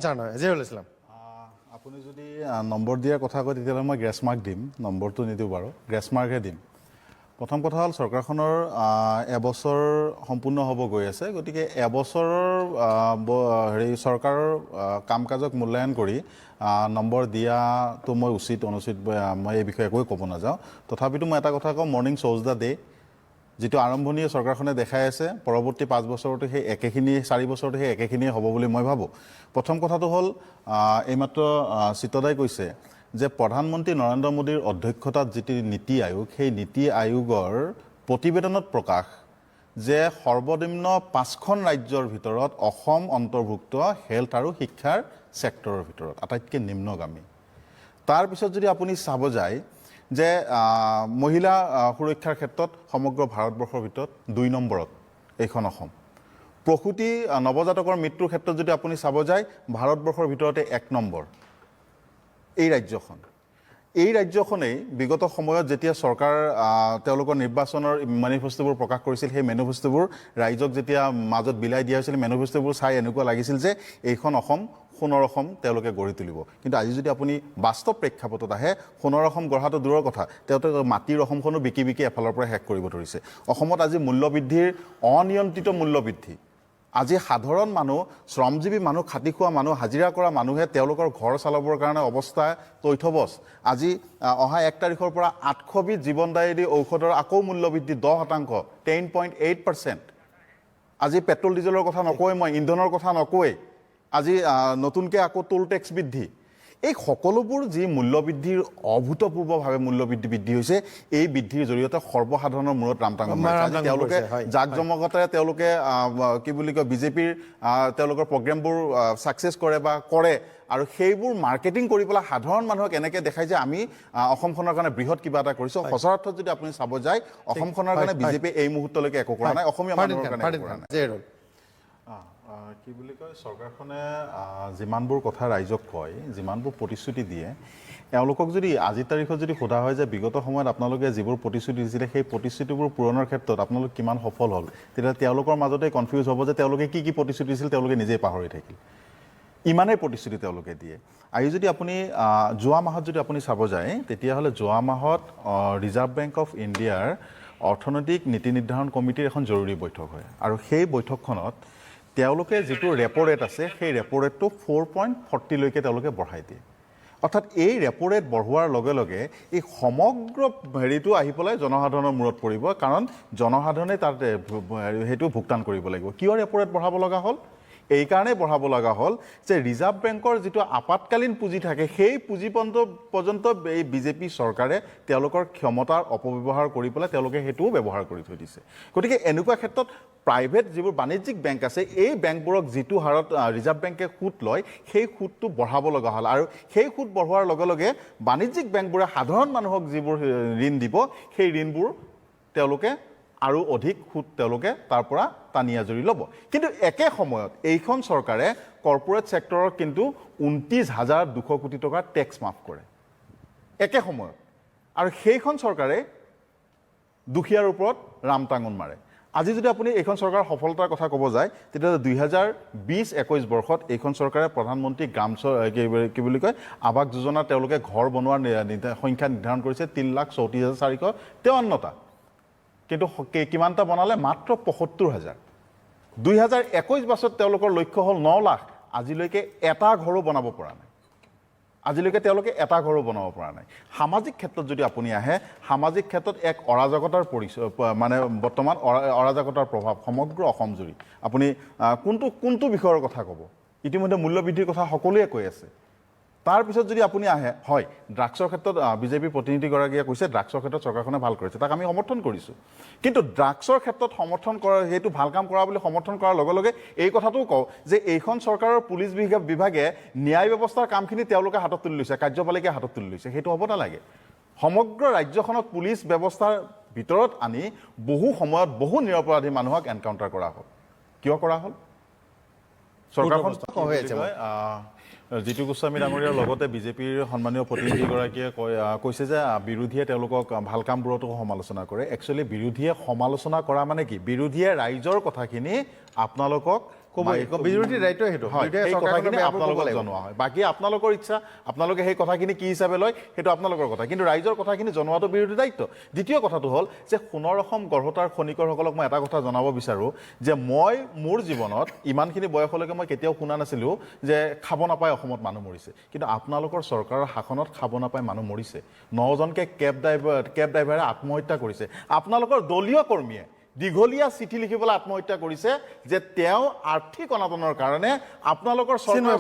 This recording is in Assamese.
জানো জিয়াৰুল ইছলাম আপুনি যদি নম্বৰ দিয়াৰ কথা কয় তেতিয়াহ'লে মই গ্ৰেছ মাৰ্ক দিম, নম্বৰটো নিদিওঁ বাৰু, গ্ৰেছ মাৰ্কহে দিম। প্ৰথম কথা হ'ল চৰকাৰখনৰ এবছৰ সম্পূৰ্ণ হ'ব গৈ আছে, গতিকে এবছৰৰ চৰকাৰৰ কাম কাজক মূল্যায়ন কৰি নম্বৰ দিয়াটো মই উচিত অনুচিত মই এই বিষয়ে একোৱে ক'ব নাযাওঁ। তথাপিতো মই এটা কথা কওঁ, মৰ্ণিং শ্ব'জ দ্য ডে, যিটো আৰম্ভণিয়ে চৰকাৰখনে দেখাই আছে পৰৱৰ্তী 5 বছৰতো সেই একেখিনি 4 বছৰতো সেই একেখিনিয়ে হ'ব বুলি মই ভাবোঁ। প্ৰথম কথাটো হ'ল এইমাত্ৰ চিত্ৰদাই কৈছে যে প্ৰধানমন্ত্ৰী নৰেন্দ্ৰ মোদীৰ অধ্যক্ষতাত যিটো নীতি আয়োগ, সেই নীতি আয়োগৰ প্ৰতিবেদনত প্ৰকাশ যে সৰ্বনিম্ন 5খন ৰাজ্যৰ ভিতৰত অসম অন্তৰ্ভুক্ত হেল্থ আৰু শিক্ষাৰ ছেক্টৰৰ ভিতৰত আটাইতকৈ নিম্নগামী। তাৰপিছত যদি আপুনি চাব যায় যে মহিলা সুৰক্ষাৰ ক্ষেত্ৰত সমগ্ৰ ভাৰতবৰ্ষৰ ভিতৰত 2 নম্বৰত এইখন অসম। প্ৰসূতি নৱজাতকৰ মৃত্যুৰ ক্ষেত্ৰত যদি আপুনি চাব যায় ভাৰতবৰ্ষৰ ভিতৰতে 1 নম্বৰ এই ৰাজ্যখন। এই ৰাজ্যখনেই বিগত সময়ত যেতিয়া চৰকাৰ তেওঁলোকৰ নিৰ্বাচনৰ মেনিফেষ্টোবোৰ প্ৰকাশ কৰিছিল, সেই মেনিফেষ্টোবোৰ ৰাইজক যেতিয়া মাজত বিলাই দিয়া হৈছিল, মেনিফেষ্টোবোৰ চাই এনেকুৱা লাগিছিল যে এইখন অসম সোণৰ অসম তেওঁলোকে গঢ়ি তুলিব। কিন্তু আজি যদি আপুনি বাস্তৱ প্ৰেক্ষাপটত আহে, সোণৰ অসম গঢ়াটো দূৰৰ কথা, তেওঁলোকে মাটিৰ অসমখনো বিকি বিকি এফালৰ পৰা শেষ কৰিব ধৰিছে। অসমত আজি মূল্যবৃদ্ধিৰ অনিয়ন্ত্ৰিত মূল্যবৃদ্ধি। আজি সাধাৰণ মানুহ, শ্ৰমজীৱী মানুহ, খাটি খোৱা মানুহ, হাজিৰা কৰা মানুহে তেওঁলোকৰ ঘৰ চলাবৰ কাৰণে অৱস্থা তথ্যবচ। আজি অহা 1 তাৰিখৰ পৰা 800বিধ জীৱনদায়ী ঔষধৰ আকৌ মূল্যবৃদ্ধি 10%, 10.8%। আজি পেট্ৰল ডিজেলৰ কথা নকওঁৱেই, মই ইন্ধনৰ কথা নকওঁৱেই, আজি নতুনকৈ আকৌ টোল টেক্স বৃদ্ধি। এই সকলোবোৰ যি মূল্যবৃদ্ধিৰ অভূতপূৰ্বভাৱে মূল্যবৃদ্ধি হৈছে, এই বৃদ্ধিৰ জৰিয়তে সৰ্বসাধাৰণৰ মূৰত ৰামটাঙন মাৰিছে। তেওঁলোকে জাক জমকতাৰে তেওঁলোকে কি বুলি কয় বিজেপিৰ তেওঁলোকৰ প্ৰগ্ৰেমবোৰ ছাকচেছ কৰে বা কৰে, আৰু সেইবোৰ মাৰ্কেটিং কৰি পেলাই সাধাৰণ মানুহক এনেকৈ দেখায় যে আমি অসমখনৰ কাৰণে বৃহৎ কিবা এটা কৰিছোঁ। সঁচা অৰ্থত যদি আপুনি চাব যায় অসমখনৰ কাৰণে বিজেপিয়ে এই মুহূৰ্তলৈকে একো কৰা নাই, অসমীয়া মানুহৰ কাৰণে একো কৰা নাই। কি বুলি কয়, চৰকাৰখনে যিমানবোৰ কথা ৰাইজক কয়, যিমানবোৰ প্ৰতিশ্ৰুতি দিয়ে, এওঁলোকক যদি আজিৰ তাৰিখত যদি সোধা হয় যে বিগত সময়ত আপোনালোকে যিবোৰ প্ৰতিশ্ৰুতি দিছিলে সেই প্ৰতিশ্ৰুতিবোৰ পূৰণৰ ক্ষেত্ৰত আপোনালোক কিমান সফল হ'ল, তেতিয়া তেওঁলোকৰ মাজতে কনফিউজ হ'ব যে তেওঁলোকে কি কি প্ৰতিশ্ৰুতি দিছিল তেওঁলোকে নিজেই পাহৰি থাকিল। ইমানেই প্ৰতিশ্ৰুতি তেওঁলোকে দিয়ে। আজি যদি আপুনি যোৱা মাহত যদি আপুনি চাব যায় তেতিয়াহ'লে যোৱা মাহত ৰিজাৰ্ভ বেংক অফ ইণ্ডিয়াৰ অৰ্থনৈতিক নীতি নিৰ্ধাৰণ কমিটিৰ এখন জৰুৰী বৈঠক হয়, আৰু সেই বৈঠকখনত তেওঁলোকে যিটো ৰেপো ৰেট আছে সেই ৰেপো ৰেটটো 4.40লৈকে তেওঁলোকে বঢ়াই দিয়ে। অৰ্থাৎ এই ৰেপো ৰেট বঢ়োৱাৰ লগে লগে এই সমগ্ৰ হেৰিটো আহি পেলাই জনসাধাৰণৰ মূৰত পৰিব, কাৰণ জনসাধাৰণে তাত সেইটো ভুগতান কৰিব লাগিব। কিয় ৰেপো ৰেট বঢ়াব লগা হ'ল? এইকাৰণেই বঢ়াব লগা হ'ল যে ৰিজাৰ্ভ বেংকৰ যিটো আপাতকালীন পুঁজি থাকে, সেই পুঁজি পৰ্যন্ত এই বিজেপি চৰকাৰে তেওঁলোকৰ ক্ষমতাৰ অপব্যৱহাৰ কৰি পেলাই তেওঁলোকে সেইটোও ব্যৱহাৰ কৰি থৈ দিছে। গতিকে এনেকুৱা ক্ষেত্ৰত প্ৰাইভেট যিবোৰ বাণিজ্যিক বেংক আছে, এই বেংকবোৰক যিটো হাৰত ৰিজাৰ্ভ বেংকে সুদ লয় সেই সুদটো বঢ়াব লগা হ'ল, আৰু সেই সুদ বঢ়োৱাৰ লগে লগে বাণিজ্যিক বেংকবোৰে সাধাৰণ মানুহক যিবোৰ ঋণ দিব সেই ঋণবোৰ তেওঁলোকে আৰু অধিক সুদ তেওঁলোকে তাৰ পৰা টানি আজৰি ল'ব। কিন্তু একে সময়ত এইখন চৰকাৰে কৰ্পোৰেট ছেক্টৰৰ কিন্তু 29,200 কোটি টকাৰ টেক্স মাফ কৰে একে সময়ত, আৰু সেইখন চৰকাৰে দুখীয়াৰ ওপৰত ৰামটাঙন মাৰে। আজি যদি আপুনি এইখন চৰকাৰৰ সফলতাৰ কথা ক'ব যায় তেতিয়াহ'লে 2020-21 বৰ্ষত এইখন চৰকাৰে প্ৰধানমন্ত্ৰী গ্ৰাম কি বুলি কয় আৱাস যোজনা তেওঁলোকে ঘৰ বনোৱাৰ সংখ্যা নিৰ্ধাৰণ কৰিছে 3,34,453টা, কিন্তু কিমানটা বনালে? মাত্ৰ 75,000। 2021 বছৰত তেওঁলোকৰ লক্ষ্য হ'ল 9 লাখ। আজিলৈকে এটা ঘৰো বনাব পৰা নাই, আজিলৈকে তেওঁলোকে এটা ঘৰো বনাব পৰা নাই। সামাজিক ক্ষেত্ৰত যদি আপুনি আহে, সামাজিক ক্ষেত্ৰত এক অৰাজকতাৰ পৰিচয়, মানে বৰ্তমান অৰাজকতাৰ প্ৰভাৱ সমগ্ৰ অসম জুৰি। আপুনি কোনটো বিষয়ৰ কথা ক'ব? ইতিমধ্যে মূল্যবৃদ্ধিৰ কথা সকলোৱে কৈ আছে। তাৰপিছত যদি আপুনি আহে, হয় ড্ৰাগছৰ ক্ষেত্ৰত বিজেপিৰ প্ৰতিনিধিগৰাকীয়ে কৈছে ড্ৰাগছৰ ক্ষেত্ৰত চৰকাৰখনে ভাল কৰিছে, তাক আমি সমৰ্থন কৰিছোঁ। কিন্তু ড্ৰাগছৰ ক্ষেত্ৰত সমৰ্থন কৰা, সেইটো ভাল কাম কৰা বুলি সমৰ্থন কৰাৰ লগে লগে এই কথাটোও কওঁ যে এইখন চৰকাৰৰ পুলিচ বিভাগে ন্যায় ব্যৱস্থাৰ কামখিনি তেওঁলোকে হাতত তুলি লৈছে, কাৰ্যপালিকে হাতত তুলি লৈছে। সেইটো হ'ব নালাগে। সমগ্ৰ ৰাজ্যখনত পুলিচ ব্যৱস্থাৰ ভিতৰত আনি বহু সময়ত বহু নিৰপৰাধী মানুহক এনকাউণ্টাৰ কৰা হ'ল। কিয় কৰা হ'ল? চৰকাৰখন জিতু গোস্বামী ডাঙৰীয়াৰ লগতে বিজেপিৰ সন্মানীয় প্ৰতিনিধিগৰাকীয়ে কৈছে যে বিৰোধীয়ে তেওঁলোকক ভাল কামবোৰতো সমালোচনা কৰে। একচুৱেলি বিৰোধীয়ে সমালোচনা কৰা মানে কি? বিৰোধীয়ে ৰাইজৰ কথাখিনি আপোনালোকক বিৰোধীৰ দায়িত্বই সেইটো সেই কথাখিনি আপোনালোকক জনোৱা হয় বাকী আপোনালোকৰ ইচ্ছা আপোনালোকে সেই কথাখিনি কি হিচাপে লয় সেইটো আপোনালোকৰ কথা কিন্তু ৰাইজৰ কথাখিনি জনোৱাটো বিৰোধী দায়িত্ব দ্বিতীয় কথাটো হ'ল যে সোণৰ অসম গঢ়তাৰ খনিকৰসকলক মই এটা কথা জনাব বিচাৰোঁ যে মই মোৰ জীৱনত ইমানখিনি বয়সলৈকে মই কেতিয়াও শুনা নাছিলোঁ যে খাব নাপায় অসমত মানুহ মৰিছে কিন্তু আপোনালোকৰ চৰকাৰৰ শাসনত খাব নাপায় মানুহ মৰিছে 9জনকে কেব ড্ৰাইভাৰে আত্মহত্যা কৰিছে আপোনালোকৰ দলীয় কৰ্মীয়ে দীঘলীয়া চিঠি লিখিবলৈ আত্মহত্যা কৰিছে যে তেওঁ আৰ্থিক অনাটনৰ কাৰণে আপোনালোকৰ চৰকাৰৰ